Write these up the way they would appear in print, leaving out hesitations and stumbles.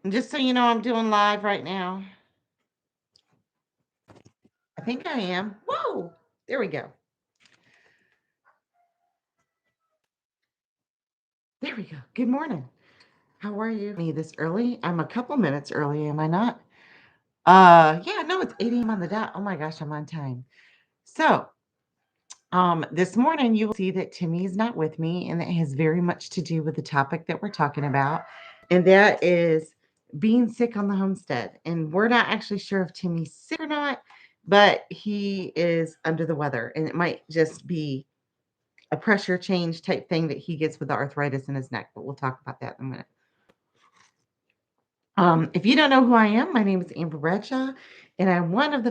Just so you know, I'm doing live right now. I think I am. Whoa! There we go. There we go. Good morning. How are you? Me this early? I'm a couple minutes early, am I not? Yeah, no, it's 8 a.m. on the dot. Oh my gosh, I'm on time. So, this morning you will see that Timmy is not with me, and it has very much to do with the topic that we're talking about, and that is being sick on the homestead. And we're not actually sure if Timmy's sick or not, but he is under the weather, and it might just be a pressure change type thing that he gets with the arthritis in his neck. But we'll talk about that in a minute. If you don't know who I am, my name is Amber Bradshaw, and I'm one of the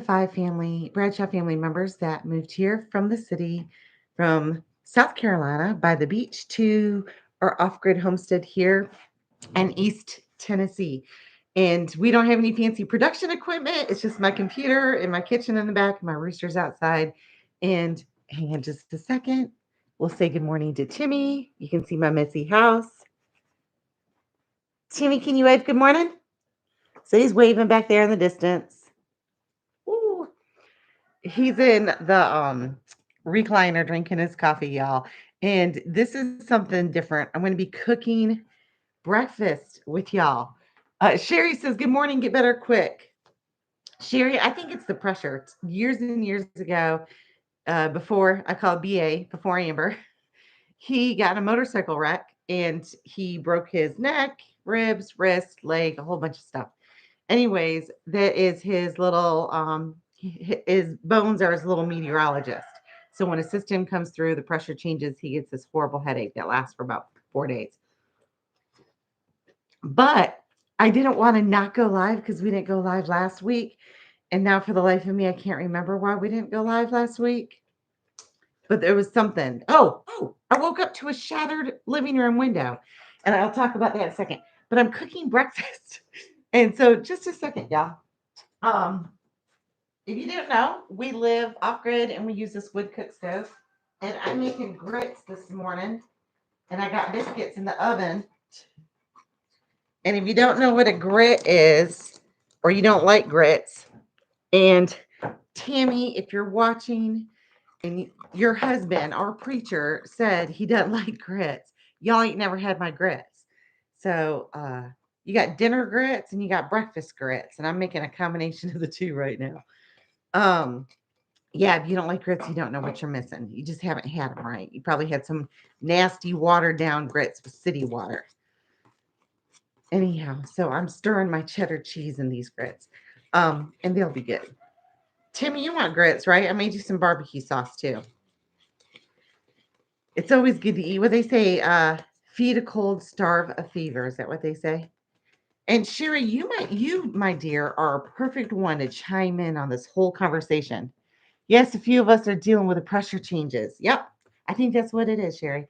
Bradshaw family members that moved here from the city, from South Carolina by the beach to our off-grid homestead here in East Tennessee. And we don't have any fancy production equipment. It's just my computer and my kitchen in the back, my roosters outside. And hang on just a second. We'll say good morning to Timmy. You can see my messy house. Timmy, can you wave good morning? So he's waving back there in the distance. Ooh. He's in the recliner drinking his coffee, y'all. And this is something different. I'm going to be cooking breakfast with y'all. Sherry says, "Good morning, get better quick." Sherry, I think it's the pressure. Years and years ago, before I called BA, before Amber, he got in a motorcycle wreck and he broke his neck, ribs, wrist, leg, a whole bunch of stuff. Anyways, that is his little his bones are his little meteorologist. So when a system comes through, the pressure changes, he gets this horrible headache that lasts for about 4 days. But I didn't want to not go live because we didn't go live last week. And now for the life of me, I can't remember why we didn't go live last week. But there was something. Oh, I woke up to a shattered living room window. And I'll talk about that in a second. But I'm cooking breakfast. And so just a second, y'all. Um, if you didn't know, we live off grid and we use this wood cook stove. And I'm making grits this morning. And I got biscuits in the oven. And if you don't know what a grit is, or you don't like grits, and Tammy, if you're watching, and your husband, our preacher, said he doesn't like grits, y'all ain't never had my grits. So you got dinner grits and you got breakfast grits, and I'm making a combination of the two right now. Um, yeah, if you don't like grits, you don't know what you're missing. You just haven't had them right. You probably had some nasty watered down grits with city water. Anyhow, so I'm stirring my cheddar cheese in these grits. And they'll be good. Timmy, you want grits, right? I made you some barbecue sauce too. It's always good to eat. What they say, feed a cold, starve a fever. Is that what they say? And Sherry, my dear, are a perfect one to chime in on this whole conversation. Yes, a few of us are dealing with the pressure changes. Yep, I think that's what it is, Sherry.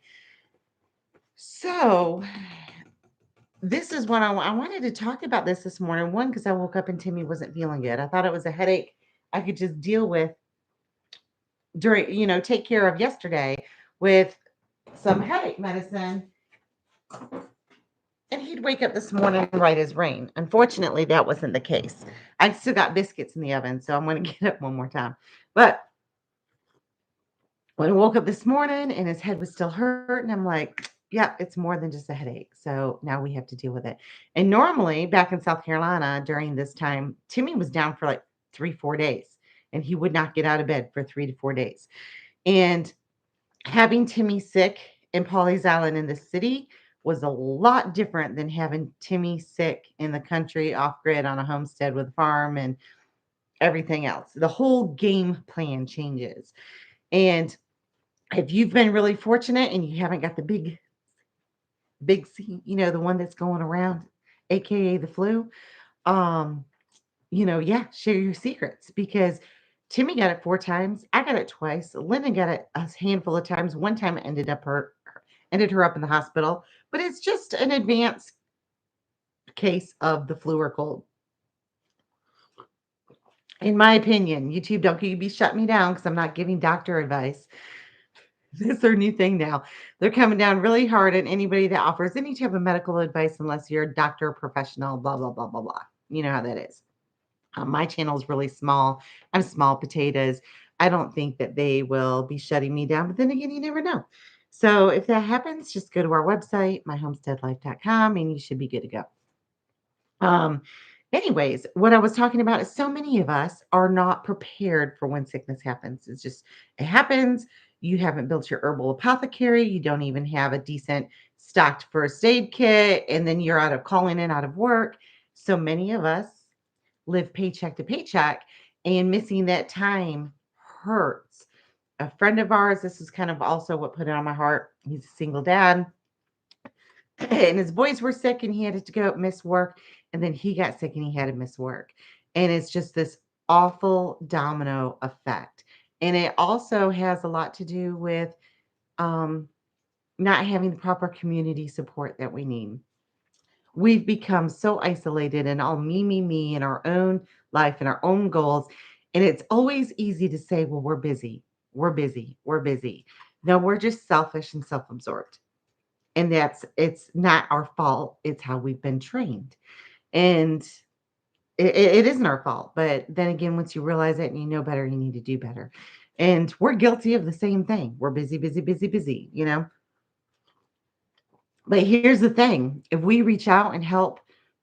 So this is what I wanted to talk about this morning. One, because I woke up and Timmy wasn't feeling good. I thought it was a headache I could just deal with during, take care of yesterday with some headache medicine, and he'd wake up this morning right as rain. Unfortunately, that wasn't the case. I still got biscuits in the oven, so I'm going to get up one more time. But when I woke up this morning and his head was still hurting, I'm like, yeah, it's more than just a headache. So now we have to deal with it. And normally back in South Carolina during this time, Timmy was down for like 3, 4 days and he would not get out of bed for 3 to 4 days. And having Timmy sick in Pawleys Island in the city was a lot different than having Timmy sick in the country off grid on a homestead with a farm and everything else. The whole game plan changes. And if you've been really fortunate and you haven't got the big C, the one that's going around, aka the flu, um, yeah, share your secrets because Timmy got it 4 times. I got it twice. Linda got it a handful of times. One time it ended her up in the hospital, but it's just an advanced case of the flu or cold. In my opinion, YouTube, don't you be shut me down because I'm not giving doctor advice. That's their new thing now. They're coming down really hard on anybody that offers any type of medical advice unless you're a doctor, professional, blah, blah, blah, blah, blah. You know how that is. My channel is really small. I'm small potatoes. I don't think that they will be shutting me down, but then again, you never know. So if that happens, just go to our website, myhomesteadlife.com, and you should be good to go. Um, Anyways, what I was talking about is so many of us are not prepared for when sickness happens. It's just, it happens. You haven't built your herbal apothecary. You don't even have a decent stocked first aid kit. And then you're out of calling in out of work. So many of us live paycheck to paycheck, and missing that time hurts. A friend of ours, this is kind of also what put it on my heart. He's a single dad, and his boys were sick, and he had to go miss work. And then he got sick and he had to miss work. And it's just this awful domino effect. And it also has a lot to do with um, not having the proper community support that we need. We've become so isolated and all me, in our own life and our own goals. And it's always easy to say, well, we're busy. We're busy. We're busy. No, we're just selfish and self absorbed. And it's not our fault. It's how we've been trained. And it isn't our fault. But then again, once you realize it and you know better, you need to do better. And we're guilty of the same thing. We're busy, busy, busy, busy, you know? But here's the thing, if we reach out and help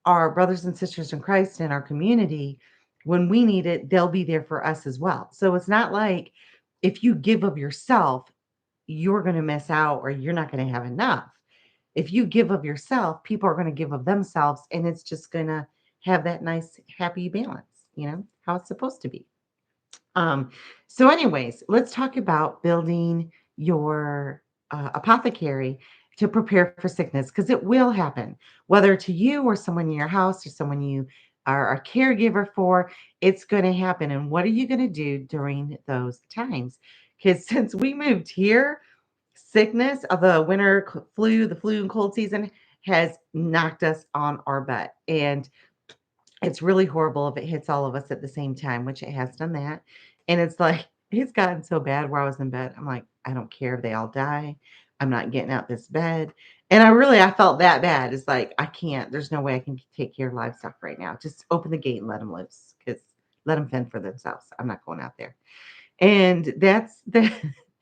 our brothers and sisters in Christ in our community, when we need it, they'll be there for us as well. So it's not like if you give of yourself, you're going to miss out or you're not going to have enough. If you give of yourself, people are going to give of themselves, and it's just going to have that nice, happy balance, how it's supposed to be. Um, so, anyways, let's talk about building your apothecary to prepare for sickness because it will happen, whether to you or someone in your house or someone you are a caregiver for. It's going to happen. And what are you going to do during those times? Because since we moved here, sickness of the winter flu, the flu and cold season has knocked us on our butt. And it's really horrible if it hits all of us at the same time, which it has done that. And it's like, it's gotten so bad where I was in bed. I'm like, I don't care if they all die. I'm not getting out this bed. And I felt that bad. It's like, I can't, there's no way I can take care of livestock right now. Just open the gate and let them loose because let them fend for themselves. I'm not going out there. And that's the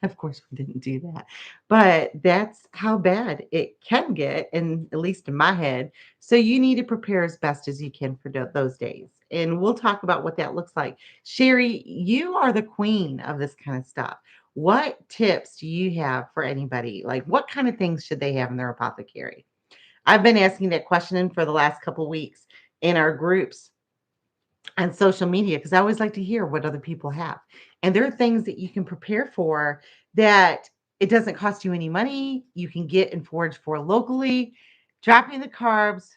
of course we didn't do that. But that's how bad it can get, and at least in my head. So you need to prepare as best as you can for those days. And we'll talk about what that looks like. Sherry, you are the queen of this kind of stuff. What tips do you have for anybody? Like what kind of things should they have in their apothecary? I've been asking that question for the last couple weeks in our groups on social media because I always like to hear what other people have. And there are things that you can prepare for that it doesn't cost you any money. You can get and forage for locally. Dropping the carbs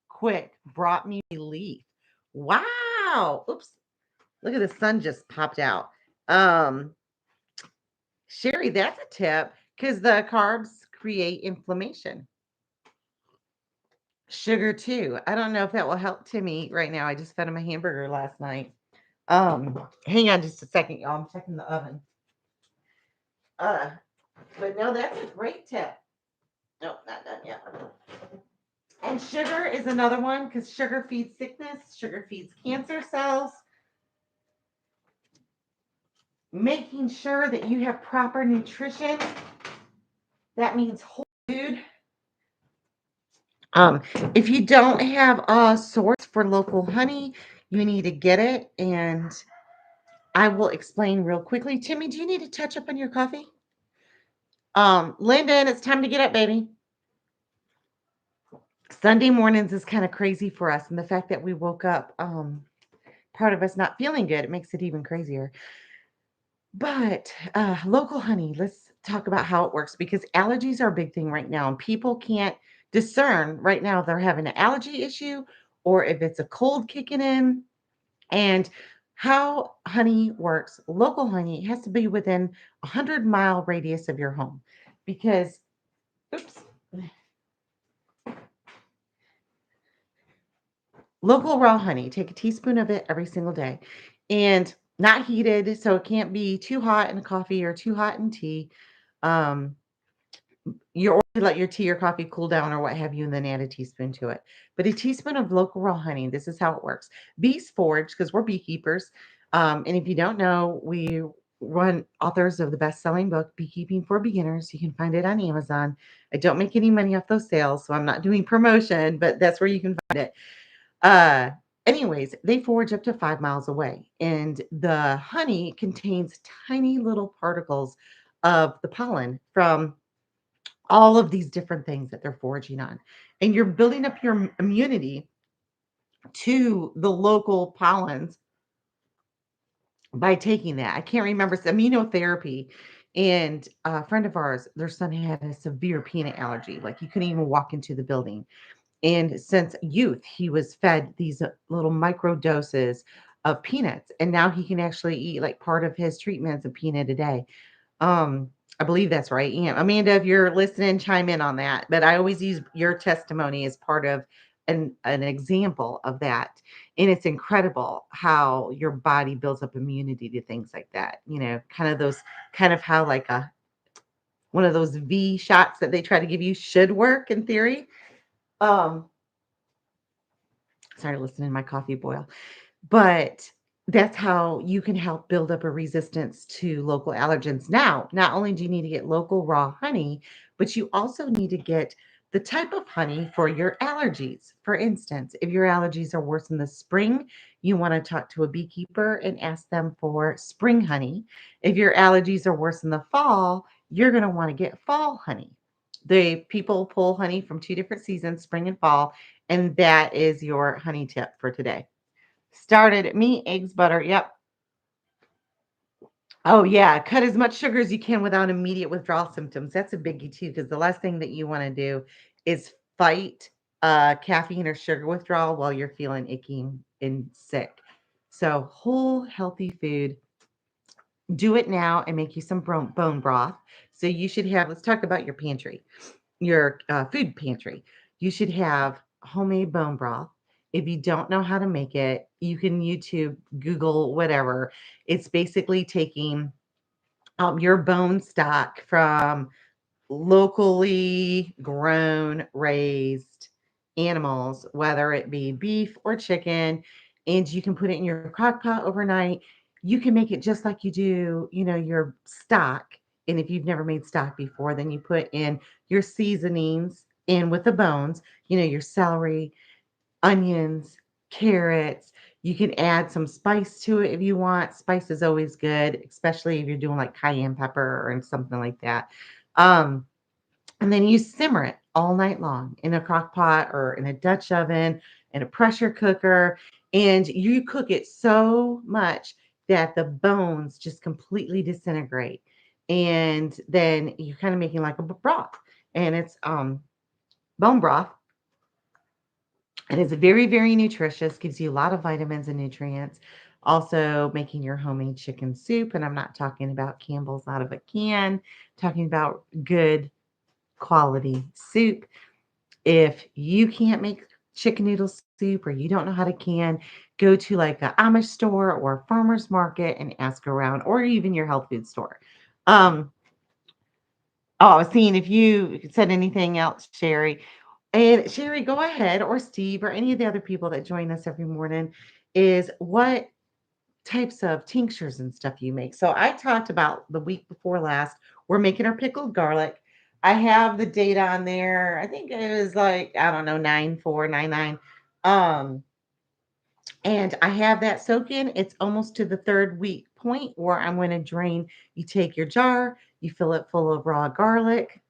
quick brought me relief. Wow. Oops. Look at the sun just popped out. Um, Sherry, that's a tip because the carbs create inflammation. Sugar too. I don't know if that will help Timmy right now. I just fed him a hamburger last night. Hang on just a second, y'all. I'm checking the oven. Uh, but no, that's a great tip. Nope, not done yet. And sugar is another one because sugar feeds sickness, sugar feeds cancer cells. Making sure that you have proper nutrition. That means whole food. If you don't have a source for local honey, you need to get it. And I will explain real quickly. Timmy, do you need to touch up on your coffee? Lyndon, it's time to get up, baby. Sunday mornings is kind of crazy for us. And the fact that we woke up, part of us not feeling good, it makes it even crazier. But local honey, let's talk about how it works because allergies are a big thing right now. And people can't discern right now if they're having an allergy issue or if it's a cold kicking in. And how honey works, local honey has to be within 100-mile radius of your home because, oops, local raw honey, take a teaspoon of it every single day and not heated. So it can't be too hot in coffee or too hot in tea. Um, you or let your tea or coffee cool down or what have you, and then add a teaspoon to it. But a teaspoon of local raw honey, this is how it works. Bees forage because we're beekeepers. And if you don't know, we run authors of the best-selling book, Beekeeping for Beginners. You can find it on Amazon. I don't make any money off those sales, so I'm not doing promotion, but that's where you can find it. Uh, Anyways, they forage up to 5 miles away, and the honey contains tiny little particles of the pollen from all of these different things that they're foraging on. And you're building up your immunity to the local pollens by taking that. I can't remember, it's immunotherapy. And a friend of ours, their son had a severe peanut allergy. Like he couldn't even walk into the building. And since youth, he was fed these little micro doses of peanuts. And now he can actually eat like part of his treatments a peanut a day. Um, I believe that's right. Yeah. Amanda, if you're listening, chime in on that. But I always use your testimony as part of an example of that. And it's incredible how your body builds up immunity to things like that. Kind of those kind of how like a one of those V shots that they try to give you should work in theory. Um, Sorry, listening to my coffee boil. But that's how you can help build up a resistance to local allergens. Now, not only do you need to get local raw honey, but you also need to get the type of honey for your allergies. For instance, if your allergies are worse in the spring, you want to talk to a beekeeper and ask them for spring honey. If your allergies are worse in the fall, you're going to want to get fall honey. The people pull honey from two different seasons, spring and fall, and that is your honey tip for today. Started meat, eggs, butter. Yep. Oh, yeah. Cut as much sugar as you can without immediate withdrawal symptoms. That's a biggie too, because the last thing that you want to do is fight caffeine or sugar withdrawal while you're feeling icky and sick. So, whole healthy food. Do it now and make you some bone broth. So, you should have, let's talk about your pantry, your food pantry. You should have homemade bone broth. If you don't know how to make it, you can YouTube, Google, whatever. It's basically taking your bone stock from locally grown, raised animals, whether it be beef or chicken, and you can put it in your crock pot overnight. You can make it just like you do, your stock. And if you've never made stock before, then you put in your seasonings in with the bones, your celery, onions, carrots. You can add some spice to it if you want. Spice is always good, especially if you're doing like cayenne pepper or something like that. Um, and then you simmer it all night long in a crock pot or in a Dutch oven, in a pressure cooker. And you cook it so much that the bones just completely disintegrate. And then you're kind of making like a broth. And it's bone broth. It is very, very nutritious, gives you a lot of vitamins and nutrients. Also, making your homemade chicken soup. And I'm not talking about Campbell's out of a can, I'm talking about good quality soup. If you can't make chicken noodle soup or you don't know how to can, go to like a Amish store or a farmer's market and ask around, or even your health food store. Um, oh, I was seeing if you said anything else, Sherry. And Sherry, go ahead, or Steve, or any of the other people that join us every morning, is what types of tinctures and stuff you make. So I talked about the week before last, we're making our pickled garlic. I have the date on there. I think it was like, I don't know, 9499. Um, and I have that soak in. It's almost to the third week point where I'm going to drain. You take your jar, you fill it full of raw garlic,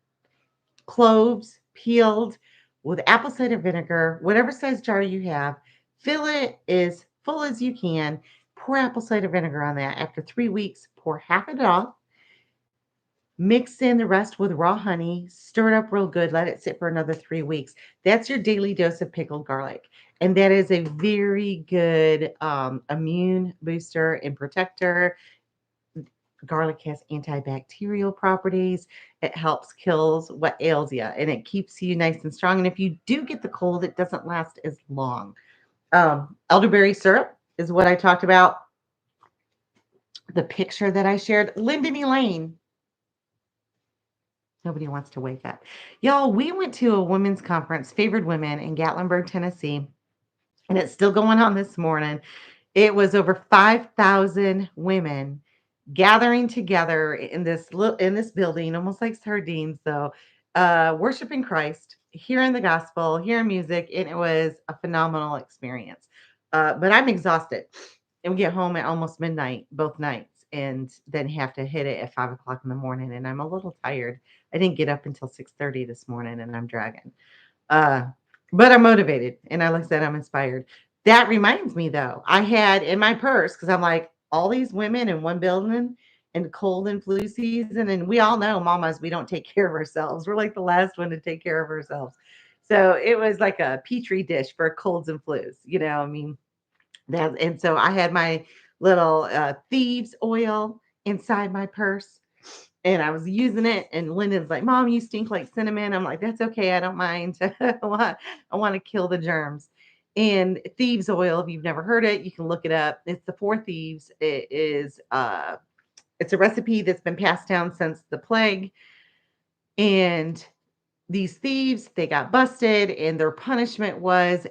cloves peeled with apple cider vinegar, whatever size jar you have. Fill it as full as you can. Pour apple cider vinegar on that. After 3 weeks, pour half of it off. Mix in the rest with raw honey, stir it up real good, let it sit for another 3 weeks. That's your daily dose of pickled garlic. And that is a very good immune booster and protector. Garlic has antibacterial properties. It helps kills what ails you, and it keeps you nice and strong. And if you do get the cold, it doesn't last as long. Elderberry syrup is what I talked about. The picture that I shared, Lyndon Elaine. Nobody wants to wake up. Y'all, we went to a women's conference, Favored Women in Gatlinburg, Tennessee, and it's still going on this morning. It was over 5,000 women gathering together in this building, almost like sardines, though, worshiping Christ, hearing the gospel, hearing music, and it was a phenomenal experience. But I'm exhausted, and we get home at almost midnight both nights, and then have to hit it at 5 o'clock in the morning, and I'm a little tired. I didn't get up until 6:30 this morning, and I'm dragging. Uh, but I'm motivated, and I like I said, I'm inspired. That reminds me though, I had in my purse because I'm like all these women in one building in cold and flu season, and we all know, mamas, we don't take care of ourselves. We're like the last one to take care of ourselves. So it was like a petri dish for colds and flus. I mean, that, and so I had my little thieves oil inside my purse, and I was using it. And Lyndon's like, "Mom, you stink like cinnamon." I'm like, "That's okay. I don't mind. I want to kill the germs." And thieves oil, if you've never heard it, you can look it up. It's the Four Thieves. It's a recipe that's been passed down since the plague. And these thieves, they got busted, and their punishment was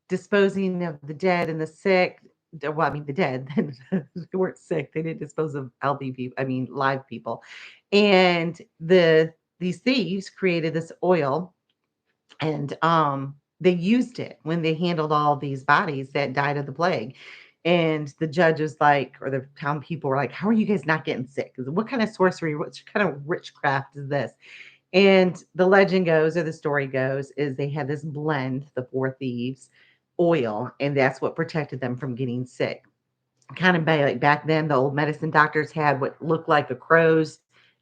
disposing of the dead and the sick. Well, I mean, the dead. They weren't sick. They didn't dispose of healthy people. I mean, live people. And these thieves created this oil, and they used it when they handled all these bodies that died of the plague. And the judge was like, or the town people were like, "How are you guys not getting sick? What kind of sorcery? What kind of witchcraft is this?" And the legend goes, or the story goes, is they had this blend, the Four Thieves oil, and that's what protected them from getting sick. Kind of like back then, the old medicine doctors had what looked like a crow's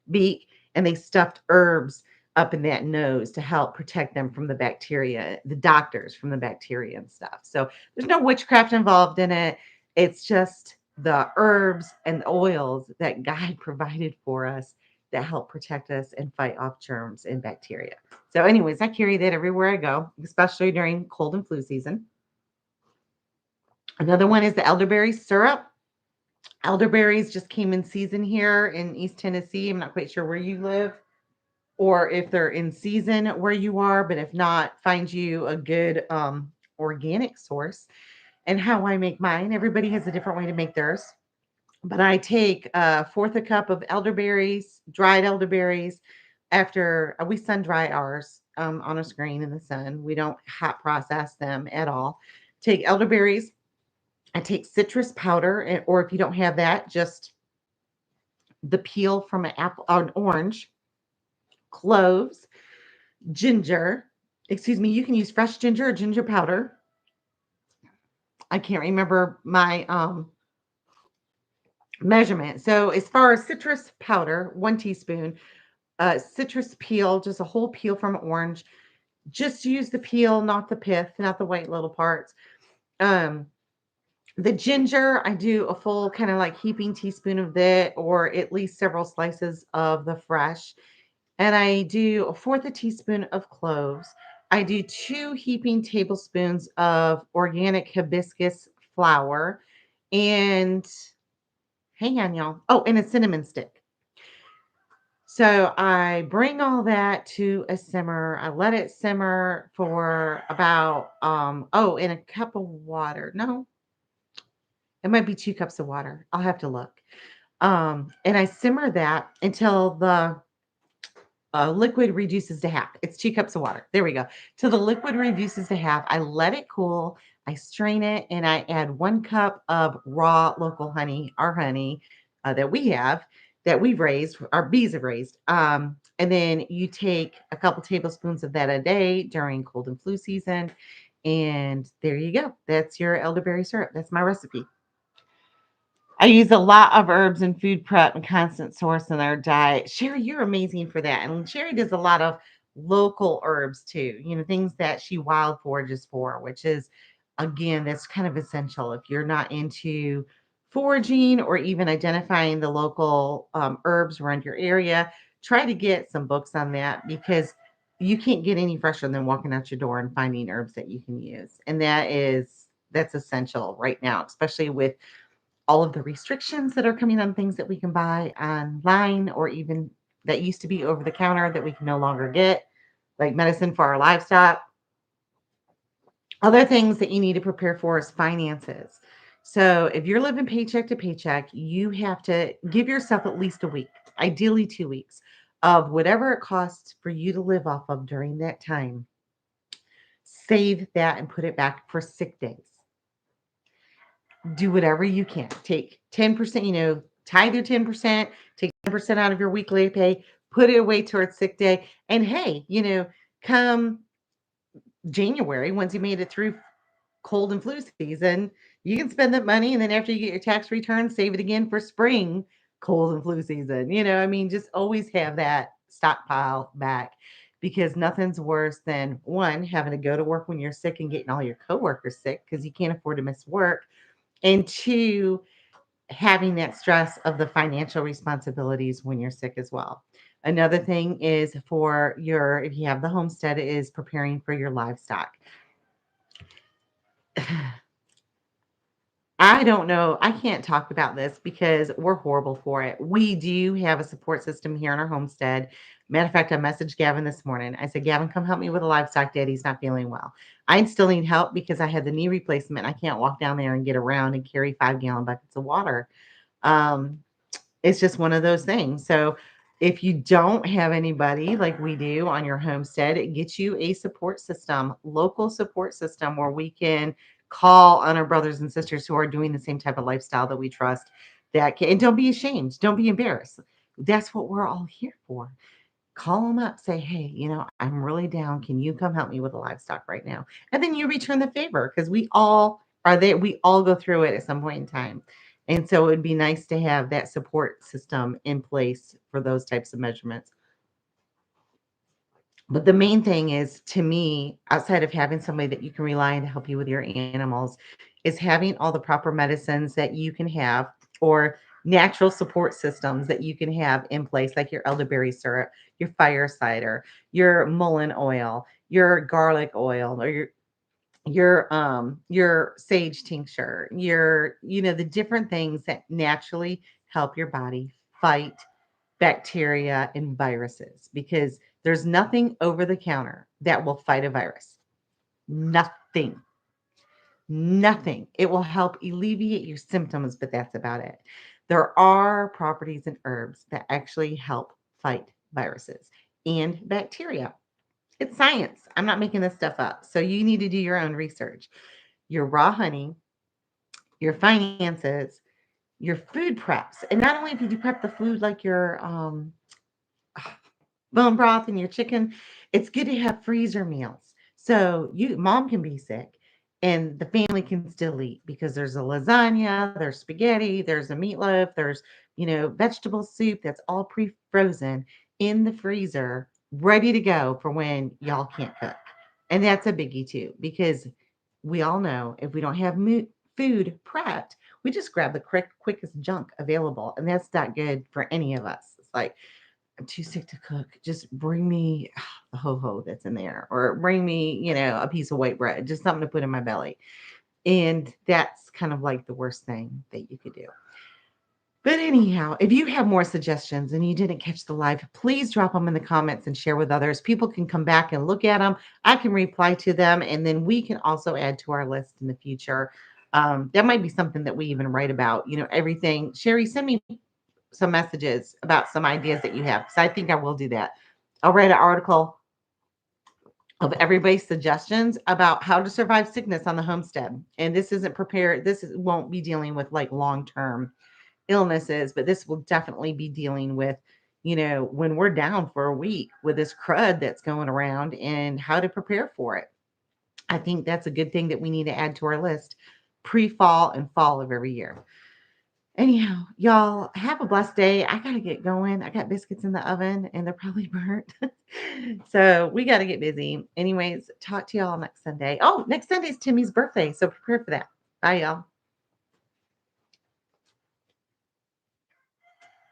beak, and they stuffed herbs up in that nose to help protect them from the bacteria, the doctors from the bacteria and stuff. So there's no witchcraft involved in it. It's just the herbs and the oils that God provided for us that help protect us and fight off germs and bacteria. So, anyways, I carry that everywhere I go, especially during cold and flu season. Another one is the elderberry syrup. Elderberries just came in season here in East Tennessee. I'm not quite sure where you live or if they're in season where you are, but if not, find you a good organic source. And how I make mine, everybody has a different way to make theirs. But I take a fourth a cup of elderberries, dried elderberries. After we sun dry ours on a screen in the sun, we don't hot process them at all. Take elderberries. I take citrus powder, or if you don't have that, just the peel from an apple, an orange, cloves, ginger. Excuse me, you can use fresh ginger or ginger powder. I can't remember my measurement. So as far as citrus powder, 1 teaspoon, citrus peel, just a whole peel from an orange. Just use the peel, not the pith, not the white little parts. Um, the ginger, I do a full kind of like heaping teaspoon of that, or at least several slices of the fresh. And I do a fourth a teaspoon of cloves. I do 2 heaping tablespoons of organic hibiscus flour. And hang on, y'all. Oh, and a cinnamon stick. So I bring all that to a simmer. I let it simmer for about in a cup of water. No, it might be 2 cups of water. I'll have to look. And I simmer that until the liquid reduces to half. It's 2 cups of water. There we go. Till the liquid reduces to half. I let it cool. I strain it, and I add 1 cup of raw local honey, our honey that we have, that we've raised, our bees have raised. And then you take a couple tablespoons of that a day during cold and flu season. And there you go. That's your elderberry syrup. That's my recipe. I use a lot of herbs and food prep and constant source in our diet. Sherry, you're amazing for that. And Sherry does a lot of local herbs too, things that she wild forages for, which is, again, that's kind of essential. If you're not into foraging or even identifying the local herbs around your area, try to get some books on that, because you can't get any fresher than walking out your door and finding herbs that you can use. And that's essential right now, especially with all of the restrictions that are coming on things that we can buy online or even that used to be over the counter that we can no longer get, like medicine for our livestock. Other things that you need to prepare for is finances. So if you're living paycheck to paycheck, you have to give yourself at least a week, ideally 2 weeks, of whatever it costs for you to live off of during that time. Save that and put it back for sick days. Do whatever you can. Take 10%, tithe your 10%, take 10% out of your weekly pay, put it away towards sick day. And hey, come January, once you made it through cold and flu season, you can spend that money. And then after you get your tax return, save it again for spring cold and flu season. Just always have that stockpile back because nothing's worse than one, having to go to work when you're sick and getting all your coworkers sick because you can't afford to miss work. And two, having that stress of the financial responsibilities when you're sick as well. Another thing is if you have the homestead, is preparing for your livestock. I don't know. I can't talk about this because we're horrible for it. We do have a support system here in our homestead. Matter of fact, I messaged Gavin this morning. I said, Gavin, come help me with the livestock. Daddy's not feeling well. I still need help because I had the knee replacement. I can't walk down there and get around and carry 5-gallon buckets of water. Um, it's just one of those things. So if you don't have anybody like we do on your homestead, it gets you a support system, local support system where we can call on our brothers and sisters who are doing the same type of lifestyle that we trust. And don't be ashamed. Don't be embarrassed. That's what we're all here for. Call them up, say, hey, I'm really down. Can you come help me with the livestock right now? And then you return the favor because we all are there. We all go through it at some point in time. And so it would be nice to have that support system in place for those types of measurements. But the main thing is, to me, outside of having somebody that you can rely on to help you with your animals, is having all the proper medicines that you can have or natural support systems that you can have in place, like your elderberry syrup, your fire cider, your mullein oil, your garlic oil, or your sage tincture, the different things that naturally help your body fight bacteria and viruses, because there's nothing over the counter that will fight a virus. Nothing. Nothing. It will help alleviate your symptoms, but that's about it. There are properties in herbs that actually help fight viruses and bacteria. It's science. I'm not making this stuff up. So you need to do your own research. Your raw honey, your finances, your food preps. And not only if you prep the food like your bone broth and your chicken, it's good to have freezer meals. So mom can be sick and the family can still eat because there's a lasagna, there's spaghetti, there's a meatloaf, there's, vegetable soup that's all pre-frozen in the freezer, ready to go for when y'all can't cook. And that's a biggie too, because we all know if we don't have food prepped, we just grab the quickest junk available. And that's not good for any of us. It's like, I'm too sick to cook. Just bring me the ho-ho that's in there, or bring me, a piece of white bread, just something to put in my belly. And that's kind of like the worst thing that you could do. But anyhow, if you have more suggestions and you didn't catch the live, please drop them in the comments and share with others. People can come back and look at them. I can reply to them, and then we can also add to our list in the future. That might be something that we even write about, everything. Sherry, send me some messages about some ideas that you have, because I think I will do that. I'll write an article of everybody's suggestions about how to survive sickness on the homestead. And this isn't prepared. Won't be dealing with like long-term illnesses, but this will definitely be dealing with, when we're down for a week with this crud that's going around and how to prepare for it. I think that's a good thing that we need to add to our list pre-fall and fall of every year. Anyhow, y'all have a blessed day. I got to get going. I got biscuits in the oven and they're probably burnt. So we got to get busy. Anyways, talk to y'all next Sunday. Oh, next Sunday is Timmy's birthday. So prepare for that. Bye, y'all.